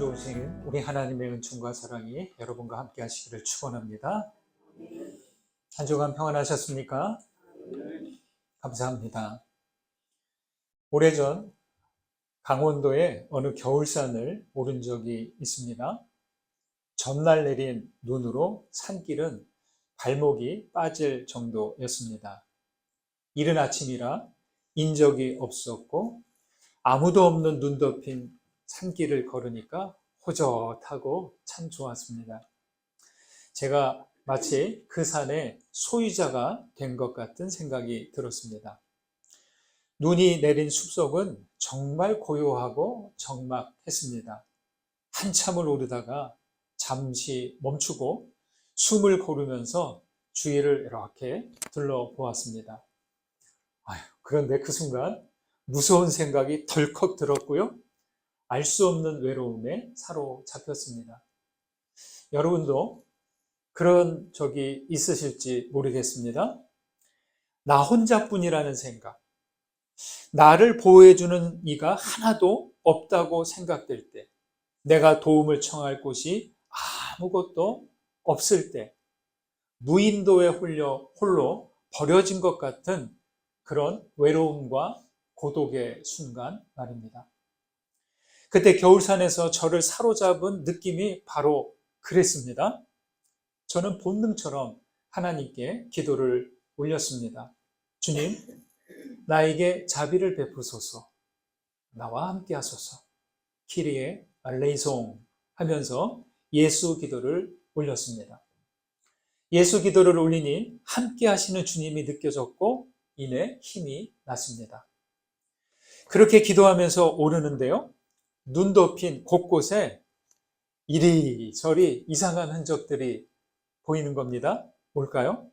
좋으신 우리 하나님의 은총과 사랑이 여러분과 함께 하시기를 축원합니다. 한 주간 평안하셨습니까? 감사합니다. 오래전 강원도의 어느 겨울산을 오른 적이 있습니다. 전날 내린 눈으로 산길은 발목이 빠질 정도였습니다. 이른 아침이라 인적이 없었고 아무도 없는 눈 덮인 산길을 걸으니까 호젓하고 참 좋았습니다. 제가 마치 그 산의 소유자가 된 것 같은 생각이 들었습니다. 눈이 내린 숲속은 정말 고요하고 적막했습니다. 한참을 오르다가 잠시 멈추고 숨을 고르면서 주위를 이렇게 둘러보았습니다. 그런데 그 순간 무서운 생각이 덜컥 들었고요. 알 수 없는 외로움에 사로잡혔습니다. 여러분도 그런 적이 있으실지 모르겠습니다. 나 혼자뿐이라는 생각, 나를 보호해주는 이가 하나도 없다고 생각될 때, 내가 도움을 청할 곳이 아무것도 없을 때, 무인도에 홀로 버려진 것 같은 그런 외로움과 고독의 순간 말입니다. 그때 겨울산에서 저를 사로잡은 느낌이 바로 그랬습니다. 저는 본능처럼 하나님께 기도를 올렸습니다. 주님, 나에게 자비를 베푸소서, 나와 함께 하소서, 키리에 알레이송 하면서 예수 기도를 올렸습니다. 예수 기도를 올리니 함께 하시는 주님이 느껴졌고 이내 힘이 났습니다. 그렇게 기도하면서 오르는데요, 눈 덮인 곳곳에 이리저리 이상한 흔적들이 보이는 겁니다. 뭘까요?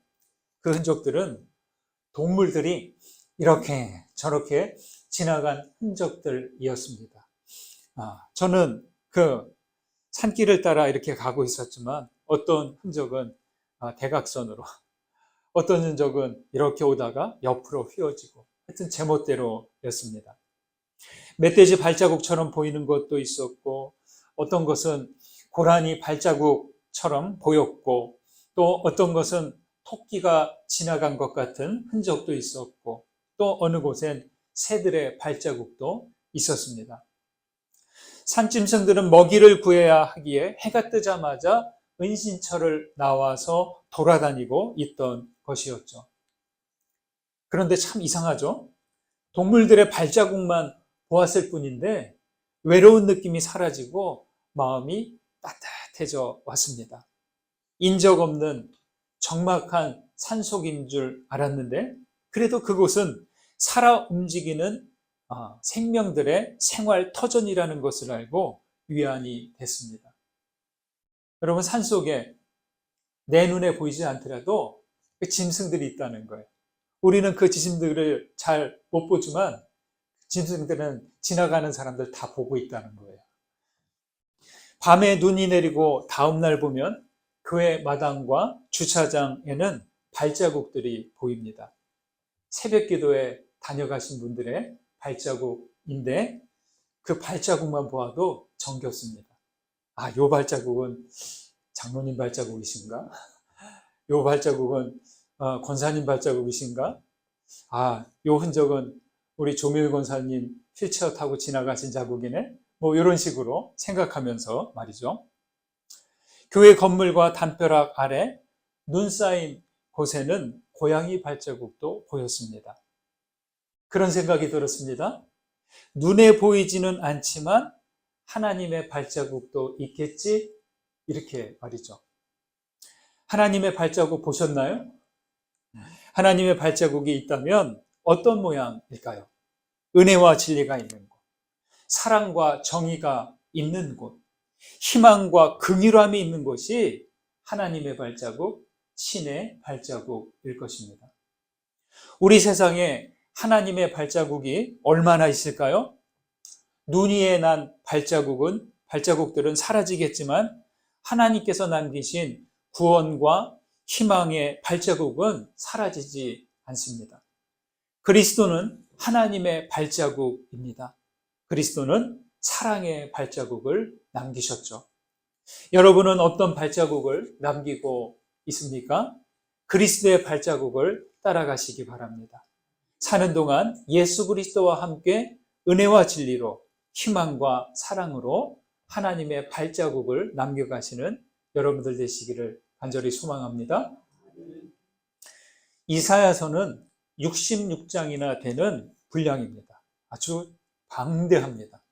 그 흔적들은 동물들이 이렇게 저렇게 지나간 흔적들이었습니다. 저는 그 산길을 따라 이렇게 가고 있었지만 어떤 흔적은 대각선으로, 어떤 흔적은 이렇게 오다가 옆으로 휘어지고, 하여튼 제멋대로였습니다. 멧돼지 발자국처럼 보이는 것도 있었고, 어떤 것은 고라니 발자국처럼 보였고, 또 어떤 것은 토끼가 지나간 것 같은 흔적도 있었고, 또 어느 곳엔 새들의 발자국도 있었습니다. 산짐승들은 먹이를 구해야 하기에 해가 뜨자마자 은신처를 나와서 돌아다니고 있던 것이었죠. 그런데 참 이상하죠? 동물들의 발자국만 보았을 뿐인데 외로운 느낌이 사라지고 마음이 따뜻해져 왔습니다. 인적 없는 적막한 산속인 줄 알았는데 그래도 그곳은 살아 움직이는 생명들의 생활 터전이라는 것을 알고 위안이 됐습니다. 여러분, 산속에 내 눈에 보이지 않더라도 그 짐승들이 있다는 거예요. 우리는 그 짐승들을 잘 못 보지만 짐승들은 지나가는 사람들 다 보고 있다는 거예요. 밤에 눈이 내리고 다음날 보면 교회 마당과 주차장에는 발자국들이 보입니다. 새벽 기도에 다녀가신 분들의 발자국인데 그 발자국만 보아도 정겹습니다. 요 발자국은 장로님 발자국이신가? 요 발자국은 권사님 발자국이신가? 요 흔적은 우리 조밀 권사님 휠체어 타고 지나가신 자국이네? 이런 식으로 생각하면서 말이죠. 교회 건물과 담벼락 아래 눈 쌓인 곳에는 고양이 발자국도 보였습니다. 그런 생각이 들었습니다. 눈에 보이지는 않지만 하나님의 발자국도 있겠지? 이렇게 말이죠. 하나님의 발자국 보셨나요? 하나님의 발자국이 있다면 어떤 모양일까요? 은혜와 진리가 있는 곳, 사랑과 정의가 있는 곳, 희망과 긍휼함이 있는 곳이 하나님의 발자국, 신의 발자국일 것입니다. 우리 세상에 하나님의 발자국이 얼마나 있을까요? 눈 위에 난 발자국들은 사라지겠지만 하나님께서 남기신 구원과 희망의 발자국은 사라지지 않습니다. 그리스도는 하나님의 발자국입니다. 그리스도는 사랑의 발자국을 남기셨죠. 여러분은 어떤 발자국을 남기고 있습니까? 그리스도의 발자국을 따라가시기 바랍니다. 사는 동안 예수 그리스도와 함께 은혜와 진리로 희망과 사랑으로 하나님의 발자국을 남겨가시는 여러분들 되시기를 간절히 소망합니다. 이사야서는 66장이나 되는 분량입니다. 아주 방대합니다.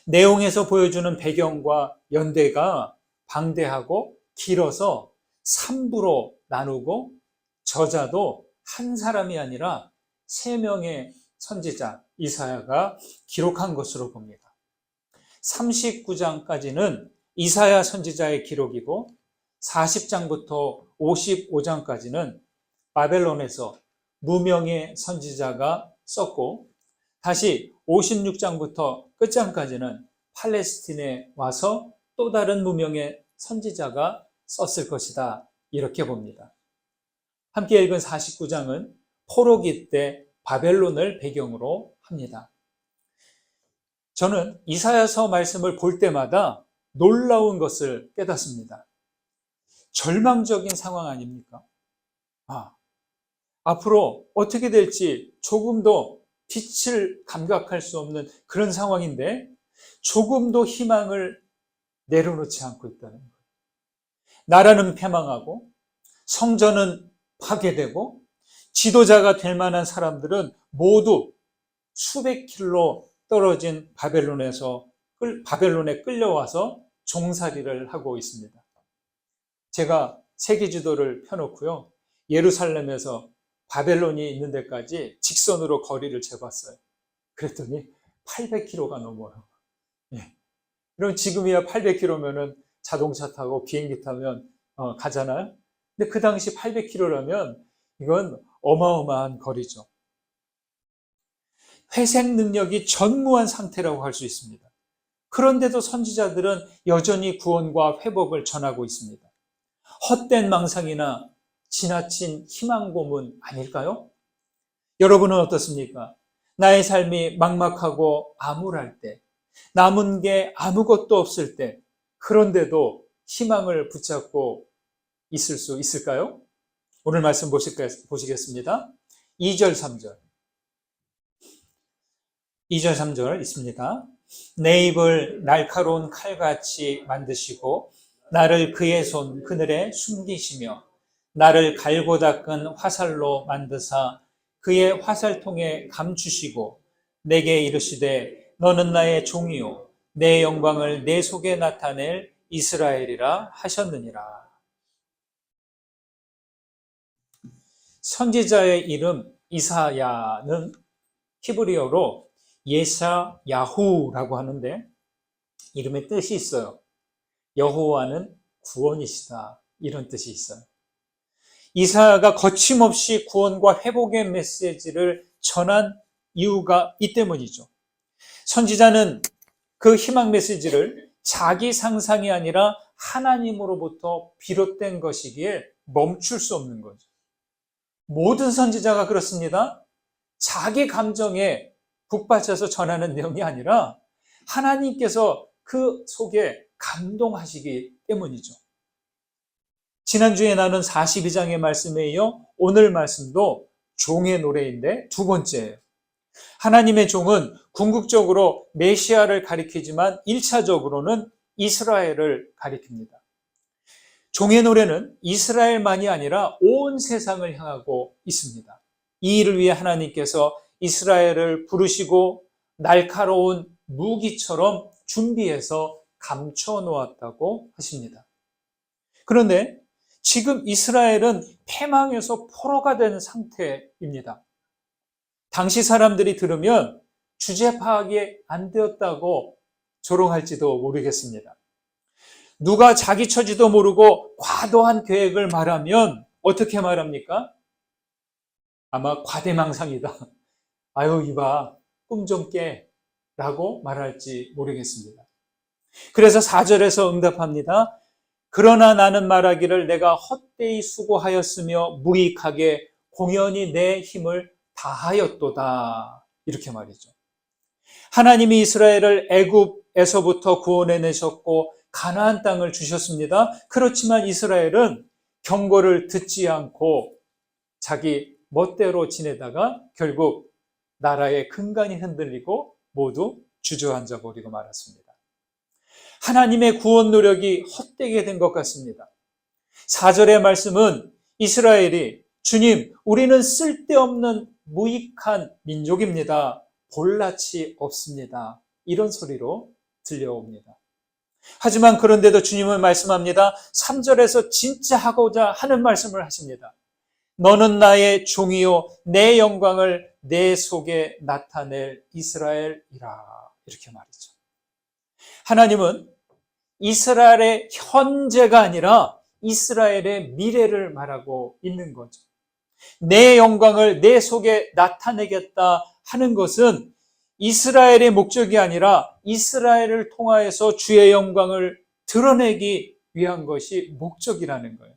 내용에서 보여주는 배경과 연대가 방대하고 길어서 3부로 나누고 저자도 한 사람이 아니라 3명의 선지자 이사야가 기록한 것으로 봅니다. 39장까지는 이사야 선지자의 기록이고 40장부터 55장까지는 바벨론에서 무명의 선지자가 썼고 다시 56장부터 끝장까지는 팔레스틴에 와서 또 다른 무명의 선지자가 썼을 것이다. 이렇게 봅니다. 함께 읽은 49장은 포로기 때 바벨론을 배경으로 합니다. 저는 이사야서 말씀을 볼 때마다 놀라운 것을 깨닫습니다. 절망적인 상황 아닙니까? 앞으로 어떻게 될지 조금도 빛을 감각할 수 없는 그런 상황인데 조금도 희망을 내려놓지 않고 있다는 거예요. 나라는 패망하고 성전은 파괴되고 지도자가 될 만한 사람들은 모두 수백 킬로 떨어진 바벨론에 끌려와서 종살이를 하고 있습니다. 제가 세계 지도를 펴놓고요. 예루살렘에서 바벨론이 있는 데까지 직선으로 거리를 재봤어요. 그랬더니 800km가 넘어요. 예. 그럼 지금이야 800km면은 자동차 타고 비행기 타면 가잖아요. 근데 그 당시 800km라면 이건 어마어마한 거리죠. 회생 능력이 전무한 상태라고 할 수 있습니다. 그런데도 선지자들은 여전히 구원과 회복을 전하고 있습니다. 헛된 망상이나 지나친 희망 고문 아닐까요? 여러분은 어떻습니까? 나의 삶이 막막하고 암울할 때, 남은 게 아무것도 없을 때, 그런데도 희망을 붙잡고 있을 수 있을까요? 오늘 말씀 보시겠습니다. 2절, 3절. 2절, 3절 있습니다. 내 입을 날카로운 칼같이 만드시고 나를 그의 손 그늘에 숨기시며 나를 갈고 닦은 화살로 만드사 그의 화살통에 감추시고 내게 이르시되 너는 나의 종이요 내 영광을 내 속에 나타낼 이스라엘이라 하셨느니라. 선지자의 이름 이사야는 히브리어로 예샤야후라고 하는데 이름의 뜻이 있어요. 여호와는 구원이시다. 이런 뜻이 있어요. 이사야가 거침없이 구원과 회복의 메시지를 전한 이유가 이 때문이죠. 선지자는 그 희망 메시지를 자기 상상이 아니라 하나님으로부터 비롯된 것이기에 멈출 수 없는 거죠. 모든 선지자가 그렇습니다. 자기 감정에 북받쳐서 전하는 내용이 아니라 하나님께서 그 속에 감동하시기 때문이죠. 지난주에 나눈 42장의 말씀에 이어 오늘 말씀도 종의 노래인데 두 번째예요. 하나님의 종은 궁극적으로 메시아를 가리키지만 1차적으로는 이스라엘을 가리킵니다. 종의 노래는 이스라엘만이 아니라 온 세상을 향하고 있습니다. 이 일을 위해 하나님께서 이스라엘을 부르시고 날카로운 무기처럼 준비해서 감춰 놓았다고 하십니다. 그런데 지금 이스라엘은 패망해서 포로가 된 상태입니다. 당시 사람들이 들으면 주제 파악이 안 되었다고 조롱할지도 모르겠습니다. 누가 자기 처지도 모르고 과도한 계획을 말하면 어떻게 말합니까? 아마 과대망상이다. 아유, 이봐, 꿈 좀 깨. 라고 말할지 모르겠습니다. 그래서 4절에서 응답합니다. 그러나 나는 말하기를 내가 헛되이 수고하였으며 무익하게 공연히 내 힘을 다하였도다. 이렇게 말이죠. 하나님이 이스라엘을 애굽에서부터 구원해내셨고 가나안 땅을 주셨습니다. 그렇지만 이스라엘은 경고를 듣지 않고 자기 멋대로 지내다가 결국 나라의 근간이 흔들리고 모두 주저앉아 버리고 말았습니다. 하나님의 구원 노력이 헛되게 된 것 같습니다. 4절의 말씀은 이스라엘이 주님, 우리는 쓸데없는 무익한 민족입니다. 볼낯이 없습니다. 이런 소리로 들려옵니다. 하지만 그런데도 주님은 말씀합니다. 3절에서 진짜 하고자 하는 말씀을 하십니다. 너는 나의 종이요 내 영광을 내 속에 나타낼 이스라엘이라. 이렇게 말이죠. 하나님은 이스라엘의 현재가 아니라 이스라엘의 미래를 말하고 있는 거죠. 내 영광을 내 속에 나타내겠다 하는 것은 이스라엘의 목적이 아니라 이스라엘을 통하여서 주의 영광을 드러내기 위한 것이 목적이라는 거예요.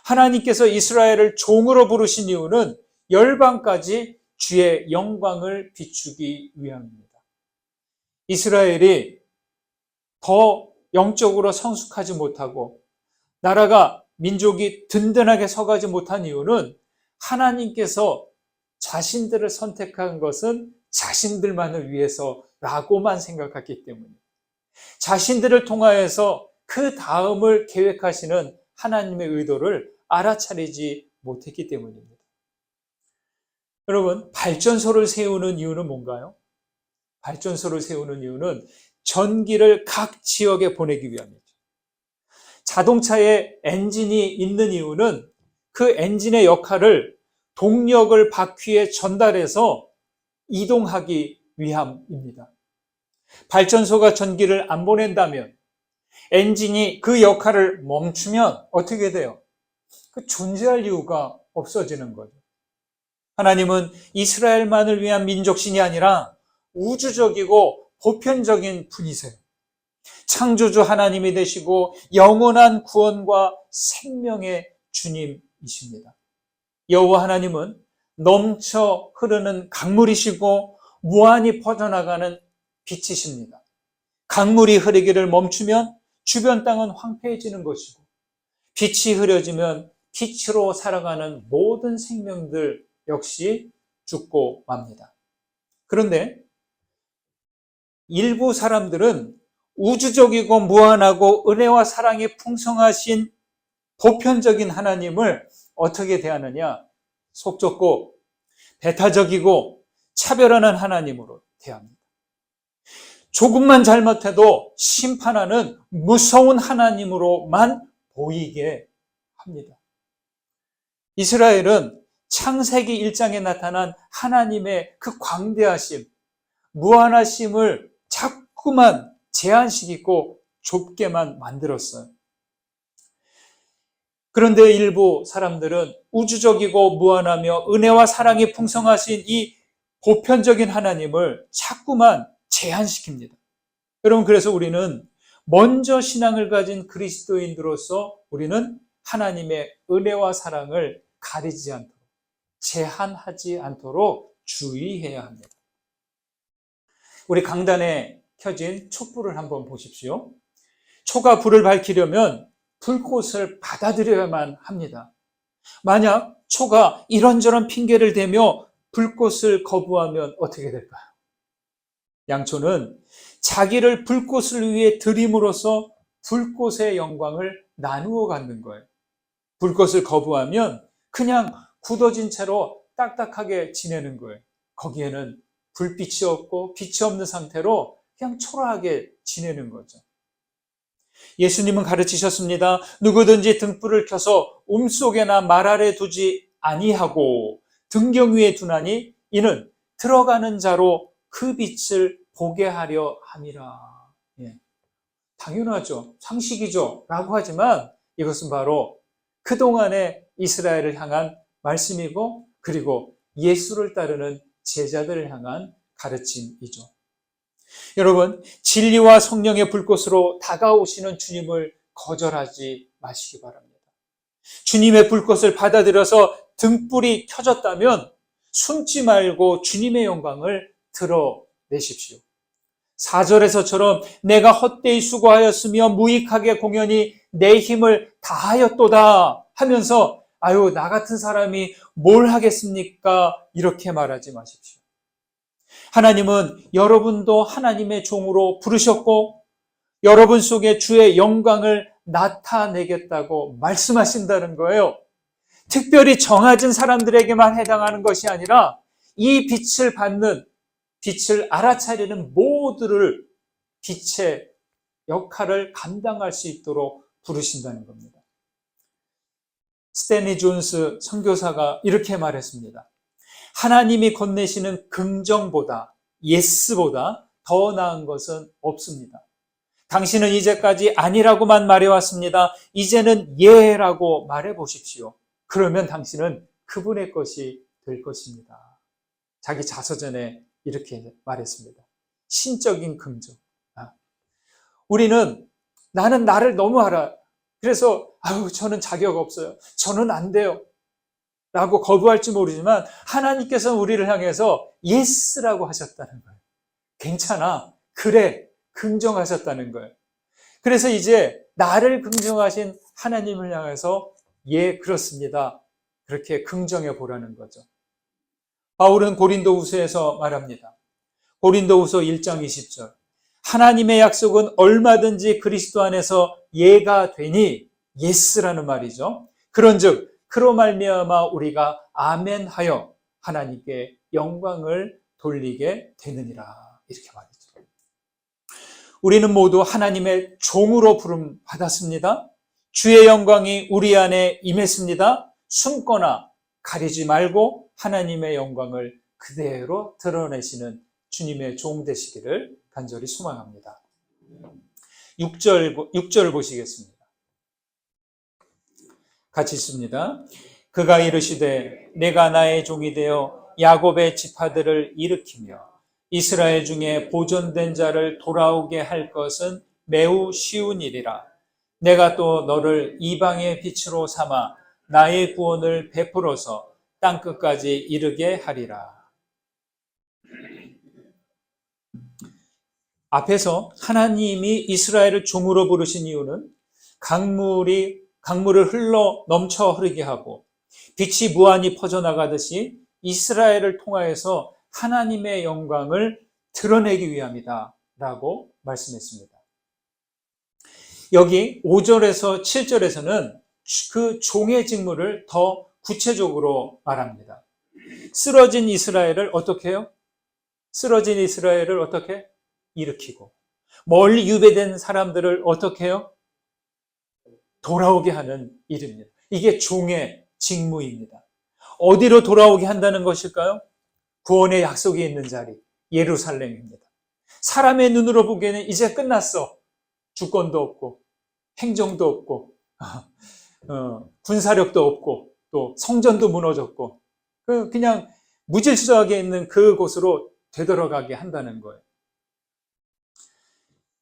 하나님께서 이스라엘을 종으로 부르신 이유는 열방까지 주의 영광을 비추기 위함입니다. 이스라엘이 더 영적으로 성숙하지 못하고 나라가 민족이 든든하게 서가지 못한 이유는 하나님께서 자신들을 선택한 것은 자신들만을 위해서라고만 생각했기 때문입니다. 자신들을 통하여서 그 다음을 계획하시는 하나님의 의도를 알아차리지 못했기 때문입니다. 여러분, 발전소를 세우는 이유는 뭔가요? 발전소를 세우는 이유는 전기를 각 지역에 보내기 위함이죠. 자동차에 엔진이 있는 이유는 그 엔진의 역할을 동력을 바퀴에 전달해서 이동하기 위함입니다. 발전소가 전기를 안 보낸다면, 엔진이 그 역할을 멈추면 어떻게 돼요? 그 존재할 이유가 없어지는 거죠. 하나님은 이스라엘만을 위한 민족신이 아니라 우주적이고 보편적인 분이세요. 창조주 하나님이 되시고 영원한 구원과 생명의 주님이십니다. 여호와 하나님은 넘쳐 흐르는 강물이시고 무한히 퍼져나가는 빛이십니다. 강물이 흐르기를 멈추면 주변 땅은 황폐해지는 것이고 빛이 흐려지면 빛으로 살아가는 모든 생명들 역시 죽고 맙니다. 그런데 일부 사람들은 우주적이고 무한하고 은혜와 사랑이 풍성하신 보편적인 하나님을 어떻게 대하느냐? 속 좁고 배타적이고 차별하는 하나님으로 대합니다. 조금만 잘못해도 심판하는 무서운 하나님으로만 보이게 합니다. 이스라엘은 창세기 1장에 나타난 하나님의 그 광대하심, 무한하심을 자꾸만 제한시키고 좁게만 만들었어요. 그런데 일부 사람들은 우주적이고 무한하며 은혜와 사랑이 풍성하신 이 보편적인 하나님을 자꾸만 제한시킵니다. 여러분, 그래서 우리는 먼저 신앙을 가진 그리스도인으로서 우리는 하나님의 은혜와 사랑을 가리지 않도록, 제한하지 않도록 주의해야 합니다. 우리 강단에 켜진 촛불을 한번 보십시오. 초가 불을 밝히려면 불꽃을 받아들여야만 합니다. 만약 초가 이런저런 핑계를 대며 불꽃을 거부하면 어떻게 될까요? 양초는 자기를 불꽃을 위해 드림으로써 불꽃의 영광을 나누어 갖는 거예요. 불꽃을 거부하면 그냥 굳어진 채로 딱딱하게 지내는 거예요. 거기에는 불빛이 없고 빛이 없는 상태로 그냥 초라하게 지내는 거죠. 예수님은 가르치셨습니다. 누구든지 등불을 켜서 움속에나 말 아래 두지 아니하고 등경 위에 두나니 이는 들어가는 자로 그 빛을 보게 하려 함이라. 예. 당연하죠. 상식이죠. 라고 하지만 이것은 바로 그동안의 이스라엘을 향한 말씀이고 그리고 예수를 따르는 제자들을 향한 가르침이죠. 여러분, 진리와 성령의 불꽃으로 다가오시는 주님을 거절하지 마시기 바랍니다. 주님의 불꽃을 받아들여서 등불이 켜졌다면 숨지 말고 주님의 영광을 드러내셔야 내십시오. 4절에서처럼 내가 헛되이 수고하였으며 무익하게 공연히 내 힘을 다하였도다 하면서 아유, 나 같은 사람이 뭘 하겠습니까? 이렇게 말하지 마십시오. 하나님은 여러분도 하나님의 종으로 부르셨고 여러분 속에 주의 영광을 나타내겠다고 말씀하신다는 거예요. 특별히 정해진 사람들에게만 해당하는 것이 아니라 이 빛을 받는, 빛을 알아차리는 모두를 빛의 역할을 감당할 수 있도록 부르신다는 겁니다. 스탠리 존스 선교사가 이렇게 말했습니다. 하나님이 건네시는 긍정보다, 예스보다 더 나은 것은 없습니다. 당신은 이제까지 아니라고만 말해왔습니다. 이제는 예라고 말해보십시오. 그러면 당신은 그분의 것이 될 것입니다. 자기 자서전에 이렇게 말했습니다. 신적인 긍정. 우리는 나는 나를 너무 알아. 그래서 저는 자격 없어요. 저는 안 돼요. 라고 거부할지 모르지만 하나님께서는 우리를 향해서 예스라고 하셨다는 거예요. 괜찮아. 그래. 긍정하셨다는 거예요. 그래서 이제 나를 긍정하신 하나님을 향해서 예, 그렇습니다. 그렇게 긍정해 보라는 거죠. 바울은 고린도후서에서 말합니다. 고린도후서 1장 20절. 하나님의 약속은 얼마든지 그리스도 안에서 예가 되니, 예스라는 말이죠. 그런즉 그로 말미암아 우리가 아멘하여 하나님께 영광을 돌리게 되느니라. 이렇게 말이죠. 우리는 모두 하나님의 종으로 부름 받았습니다. 주의 영광이 우리 안에 임했습니다. 숨거나 가리지 말고 하나님의 영광을 그대로 드러내시는 주님의 종 되시기를 간절히 소망합니다. 6절 보시겠습니다. 같이 읽습니다. 그가 이르시되 내가 나의 종이 되어 야곱의 지파들을 일으키며 이스라엘 중에 보존된 자를 돌아오게 할 것은 매우 쉬운 일이라. 내가 또 너를 이방의 빛으로 삼아 나의 구원을 베풀어서 땅끝까지 이르게 하리라. 앞에서 하나님이 이스라엘을 종으로 부르신 이유는 강물을 흘러 넘쳐 흐르게 하고 빛이 무한히 퍼져나가듯이 이스라엘을 통하여서 하나님의 영광을 드러내기 위함이다 라고 말씀했습니다. 여기 5절에서 7절에서는 그 종의 직무를 더 구체적으로 말합니다. 쓰러진 이스라엘을 어떻게 해요? 쓰러진 이스라엘을 어떻게? 일으키고 멀리 유배된 사람들을 어떻게 해요? 돌아오게 하는 일입니다. 이게 종의 직무입니다. 어디로 돌아오게 한다는 것일까요? 구원의 약속이 있는 자리, 예루살렘입니다. 사람의 눈으로 보기에는 이제 끝났어. 주권도 없고 행정도 없고 군사력도 없고 또 성전도 무너졌고 그냥 무질서하게 있는 그곳으로 되돌아가게 한다는 거예요.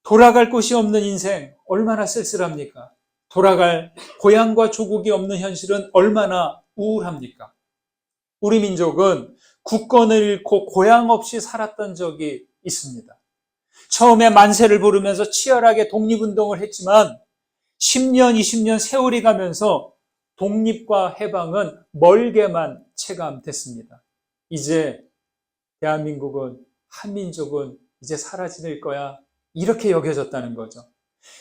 돌아갈 곳이 없는 인생 얼마나 쓸쓸합니까? 돌아갈 고향과 조국이 없는 현실은 얼마나 우울합니까? 우리 민족은 국권을 잃고 고향 없이 살았던 적이 있습니다. 처음에 만세를 부르면서 치열하게 독립운동을 했지만 10년, 20년 세월이 가면서 독립과 해방은 멀게만 체감됐습니다. 이제 대한민국은, 한민족은 이제 사라질 거야. 이렇게 여겨졌다는 거죠.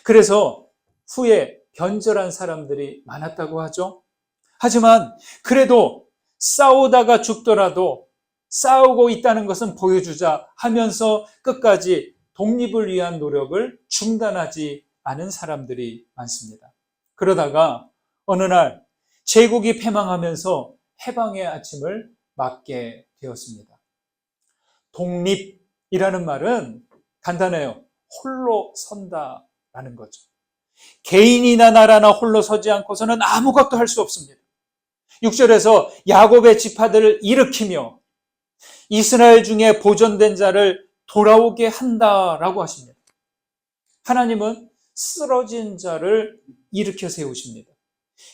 그래서 후에 변절한 사람들이 많았다고 하죠. 하지만 그래도 싸우다가 죽더라도 싸우고 있다는 것은 보여주자 하면서 끝까지 독립을 위한 노력을 중단하지 않은 사람들이 많습니다. 그러다가 어느 날 제국이 패망하면서 해방의 아침을 맞게 되었습니다. 독립이라는 말은 간단해요. 홀로 선다라는 거죠. 개인이나 나라나 홀로 서지 않고서는 아무것도 할 수 없습니다. 6절에서 야곱의 지파들을 일으키며 이스라엘 중에 보존된 자를 돌아오게 한다라고 하십니다. 하나님은 쓰러진 자를 일으켜 세우십니다.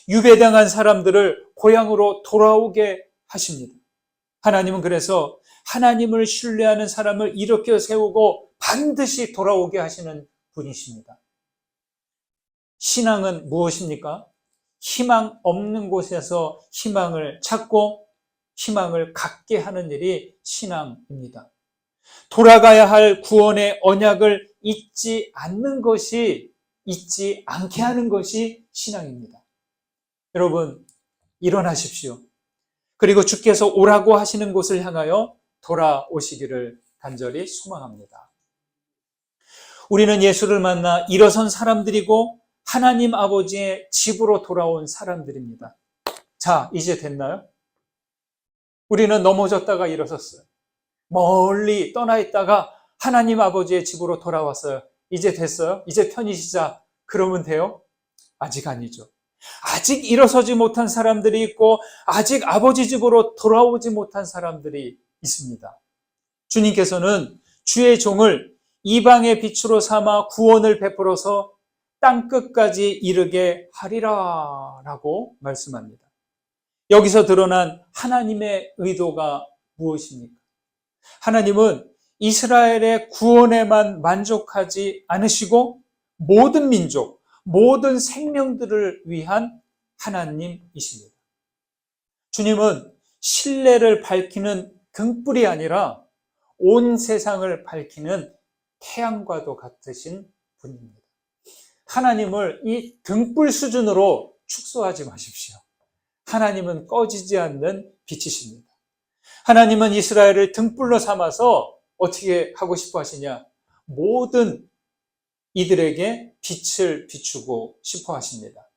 유배당한 사람들을 고향으로 돌아오게 하십니다. 하나님은 그래서 하나님을 신뢰하는 사람을 일으켜 세우고 반드시 돌아오게 하시는 분이십니다. 신앙은 무엇입니까? 희망 없는 곳에서 희망을 찾고 희망을 갖게 하는 일이 신앙입니다. 돌아가야 할 구원의 언약을 잊지 않게 하는 것이 신앙입니다. 여러분, 일어나십시오. 그리고 주께서 오라고 하시는 곳을 향하여 돌아오시기를 간절히 소망합니다. 우리는 예수를 만나 일어선 사람들이고 하나님 아버지의 집으로 돌아온 사람들입니다. 자, 이제 됐나요? 우리는 넘어졌다가 일어섰어요. 멀리 떠나 있다가 하나님 아버지의 집으로 돌아왔어요. 이제 됐어요? 이제 편히 쉬자. 그러면 돼요? 아직 아니죠. 아직 일어서지 못한 사람들이 있고 아직 아버지 집으로 돌아오지 못한 사람들이 있습니다. 주님께서는 주의 종을 이방의 빛으로 삼아 구원을 베풀어서 땅끝까지 이르게 하리라 라고 말씀합니다. 여기서 드러난 하나님의 의도가 무엇입니까? 하나님은 이스라엘의 구원에만 만족하지 않으시고 모든 민족, 모든 생명들을 위한 하나님이십니다. 주님은 신뢰를 밝히는 등불이 아니라 온 세상을 밝히는 태양과도 같으신 분입니다. 하나님을 이 등불 수준으로 축소하지 마십시오. 하나님은 꺼지지 않는 빛이십니다. 하나님은 이스라엘을 등불로 삼아서 어떻게 하고 싶어 하시냐? 모든 이들에게 빛을 비추고 싶어 하십니다.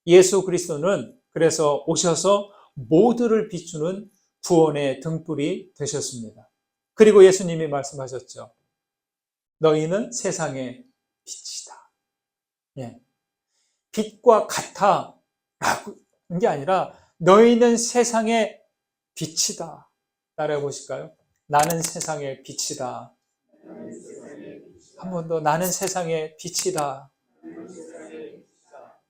예수 그리스도는 그래서 오셔서 모두를 비추는 구원의 등불이 되셨습니다. 그리고 예수님이 말씀하셨죠. 너희는 세상의 빛이다. 예. 빛과 같아 라고 한 게 아니라 너희는 세상의 빛이다. 따라해 보실까요? 나는 세상의 빛이다. 한 번 더, 나는 세상의 빛이다.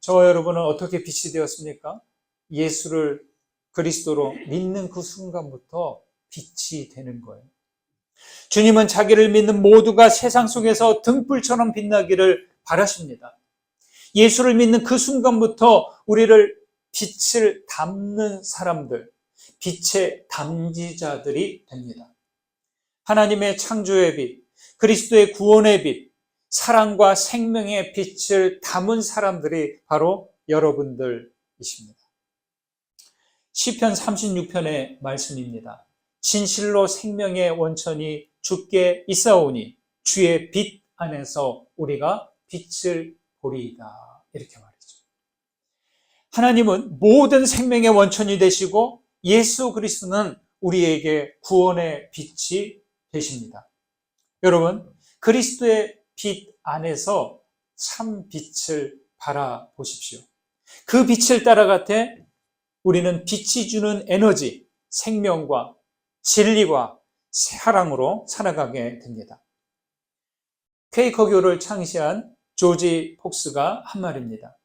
저와 여러분은 어떻게 빛이 되었습니까? 예수를 그리스도로 믿는 그 순간부터 빛이 되는 거예요. 주님은 자기를 믿는 모두가 세상 속에서 등불처럼 빛나기를 바라십니다. 예수를 믿는 그 순간부터 우리를 빛을 담는 사람들, 빛의 담지자들이 됩니다. 하나님의 창조의 빛, 그리스도의 구원의 빛, 사랑과 생명의 빛을 담은 사람들이 바로 여러분들이십니다. 시편 36편의 말씀입니다. 진실로 생명의 원천이 주께 있사오니 주의 빛 안에서 우리가 빛을 보리이다. 이렇게 말이죠. 하나님은 모든 생명의 원천이 되시고 예수 그리스도는 우리에게 구원의 빛이 되십니다. 여러분, 그리스도의 빛 안에서 참 빛을 바라보십시오. 그 빛을 따라가되 우리는 빛이 주는 에너지, 생명과 진리와 사랑으로 살아가게 됩니다. 퀘이커교를 창시한 조지 폭스가 한 말입니다.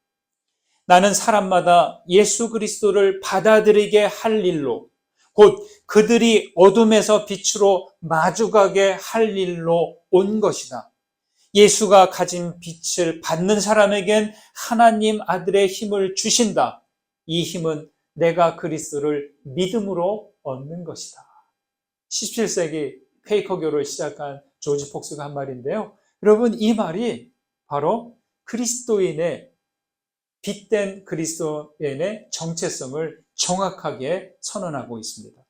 나는 사람마다 예수 그리스도를 받아들이게 할 일로, 곧 그들이 어둠에서 빛으로 마주가게 할 일로 온 것이다. 예수가 가진 빛을 받는 사람에겐 하나님 아들의 힘을 주신다. 이 힘은 내가 그리스도를 믿음으로 얻는 것이다. 17세기 퀘이커교를 시작한 조지 폭스가 한 말인데요. 여러분, 이 말이 바로 그리스도인의 빛된 그리스도인의 정체성을 정확하게 선언하고 있습니다.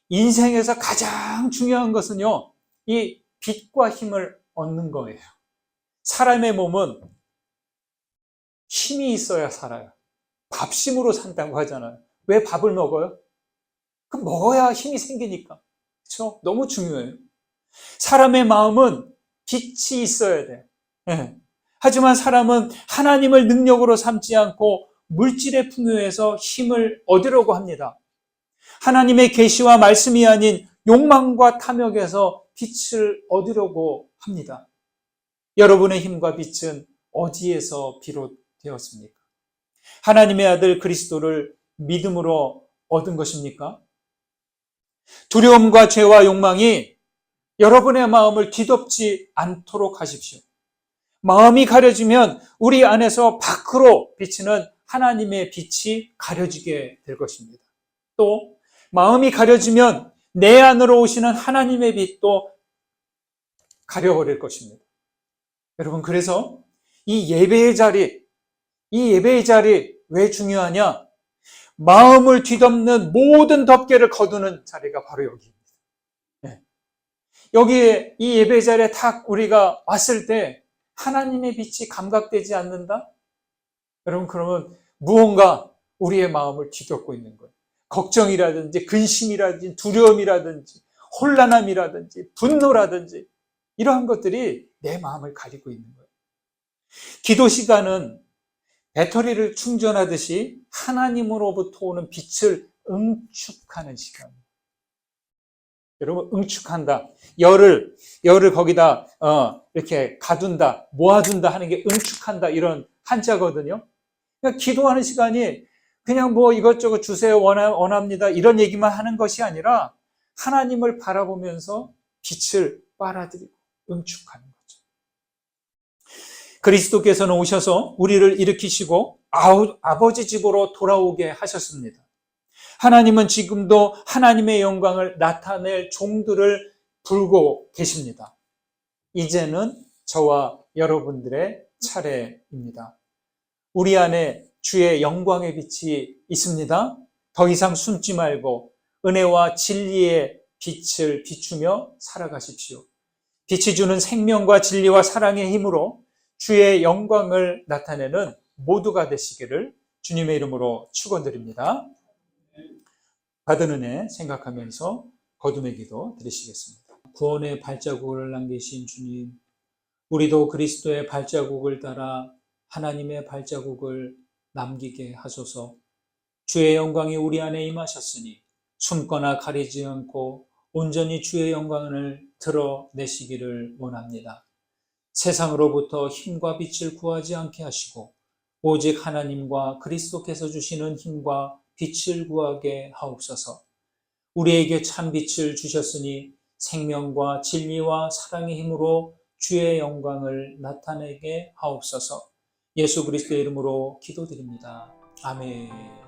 인생에서 가장 중요한 것은요, 이 빛과 힘을 얻는 거예요. 사람의 몸은 힘이 있어야 살아요. 밥심으로 산다고 하잖아요. 왜 밥을 먹어요? 그 먹어야 힘이 생기니까. 그렇죠? 너무 중요해요. 사람의 마음은 빛이 있어야 돼요. 네. 하지만 사람은 하나님을 능력으로 삼지 않고 물질의 풍요에서 힘을 얻으려고 합니다. 하나님의 계시와 말씀이 아닌 욕망과 탐욕에서 빛을 얻으려고 합니다. 여러분의 힘과 빛은 어디에서 비롯되었습니까? 하나님의 아들 그리스도를 믿음으로 얻은 것입니까? 두려움과 죄와 욕망이 여러분의 마음을 뒤덮지 않도록 하십시오. 마음이 가려지면 우리 안에서 밖으로 비치는 하나님의 빛이 가려지게 될 것입니다. 또 마음이 가려지면 내 안으로 오시는 하나님의 빛도 가려버릴 것입니다. 여러분, 그래서 이 예배의 자리 왜 중요하냐? 마음을 뒤덮는 모든 덮개를 거두는 자리가 바로 여기입니다. 네. 여기에 이 예배 자리에 딱 우리가 왔을 때 하나님의 빛이 감각되지 않는다? 여러분, 그러면 무언가 우리의 마음을 뒤덮고 있는 거예요. 걱정이라든지 근심이라든지 두려움이라든지 혼란함이라든지 분노라든지 이러한 것들이 내 마음을 가리고 있는 거예요. 기도 시간은 배터리를 충전하듯이 하나님으로부터 오는 빛을 응축하는 시간입니다. 여러분, 응축한다. 열을 거기다 이렇게 가둔다, 모아둔다 하는 게 응축한다, 이런 한자거든요. 그러니까 기도하는 시간이 그냥 뭐 이것저것 주세요, 원합니다, 이런 얘기만 하는 것이 아니라 하나님을 바라보면서 빛을 빨아들이고 응축하는 거죠. 그리스도께서는 오셔서 우리를 일으키시고 아버지 집으로 돌아오게 하셨습니다. 하나님은 지금도 하나님의 영광을 나타낼 종들을 부르고 계십니다. 이제는 저와 여러분들의 차례입니다. 우리 안에 주의 영광의 빛이 있습니다. 더 이상 숨지 말고 은혜와 진리의 빛을 비추며 살아가십시오. 빛이 주는 생명과 진리와 사랑의 힘으로 주의 영광을 나타내는 모두가 되시기를 주님의 이름으로 축원드립니다. 받은 은혜 생각하면서 거듭의 기도 드리시겠습니다. 구원의 발자국을 남기신 주님, 우리도 그리스도의 발자국을 따라 하나님의 발자국을 남기게 하소서. 주의 영광이 우리 안에 임하셨으니 숨거나 가리지 않고 온전히 주의 영광을 드러내시기를 원합니다. 세상으로부터 힘과 빛을 구하지 않게 하시고 오직 하나님과 그리스도께서 주시는 힘과 빛을 구하게 하옵소서. 우리에게 참 빛을 주셨으니 생명과 진리와 사랑의 힘으로 주의 영광을 나타내게 하옵소서. 예수 그리스도의 이름으로 기도드립니다. 아멘.